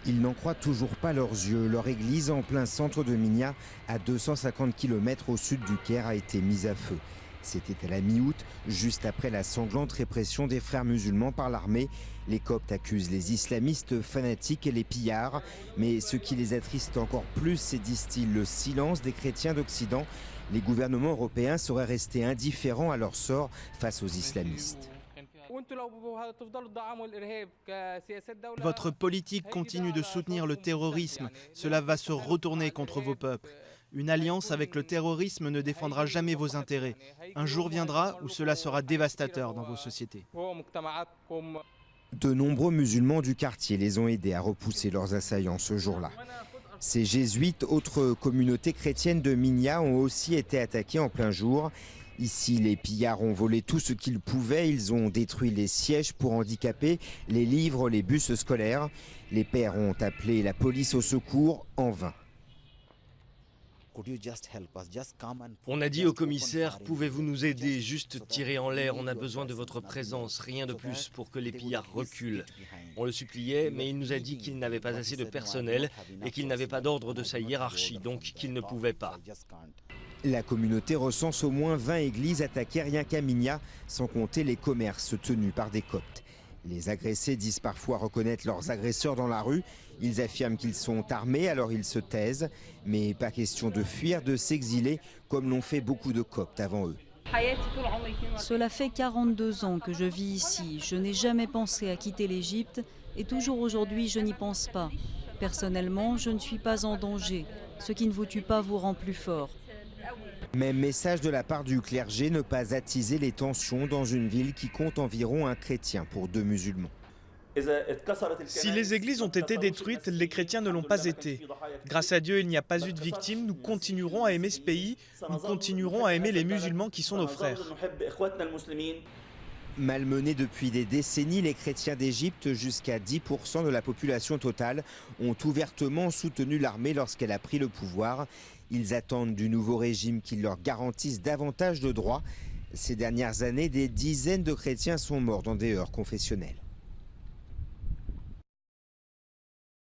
Ils n'en croient toujours pas leurs yeux. Leur église, en plein centre de Minya, à 250 km au sud du Caire, a été mise à feu. C'était à la mi-août, juste après la sanglante répression des frères musulmans par l'armée. Les Coptes accusent les islamistes fanatiques et les pillards. Mais ce qui les attriste encore plus, c'est, disent-ils, le silence des chrétiens d'Occident. Les gouvernements européens seraient restés indifférents à leur sort face aux islamistes. Votre politique continue de soutenir le terrorisme. Cela va se retourner contre vos peuples. Une alliance avec le terrorisme ne défendra jamais vos intérêts. Un jour viendra où cela sera dévastateur dans vos sociétés. De nombreux musulmans du quartier les ont aidés à repousser leurs assaillants ce jour-là. Ces jésuites, autres communautés chrétiennes de Minya, ont aussi été attaqués en plein jour. Ici, les pillards ont volé tout ce qu'ils pouvaient. Ils ont détruit les sièges pour handicapés, les livres, les bus scolaires. Les pères ont appelé la police au secours, en vain. On a dit au commissaire, pouvez-vous nous aider, juste tirer en l'air, on a besoin de votre présence, rien de plus pour que les pillards reculent. On le suppliait, mais il nous a dit qu'il n'avait pas assez de personnel et qu'il n'avait pas d'ordre de sa hiérarchie, donc qu'il ne pouvait pas. La communauté recense au moins 20 églises attaquées rien qu'à Minya, sans compter les commerces tenus par des Coptes. Les agressés disent parfois reconnaître leurs agresseurs dans la rue. Ils affirment qu'ils sont armés, alors ils se taisent. Mais pas question de fuir, de s'exiler, comme l'ont fait beaucoup de Coptes avant eux. Cela fait 42 ans que je vis ici. Je n'ai jamais pensé à quitter l'Égypte et toujours aujourd'hui je n'y pense pas. Personnellement, je ne suis pas en danger. Ce qui ne vous tue pas vous rend plus fort. Même message de la part du clergé, ne pas attiser les tensions dans une ville qui compte environ un chrétien pour 2 musulmans. Si les églises ont été détruites, les chrétiens ne l'ont pas été. Grâce à Dieu, il n'y a pas eu de victimes. Nous continuerons à aimer ce pays. Nous continueront à aimer les musulmans qui sont nos frères. Malmenés depuis des décennies, les chrétiens d'Égypte, jusqu'à 10% de la population totale, ont ouvertement soutenu l'armée lorsqu'elle a pris le pouvoir. Ils attendent du nouveau régime qu'il leur garantisse davantage de droits. Ces dernières années, des dizaines de chrétiens sont morts dans des heurts confessionnels.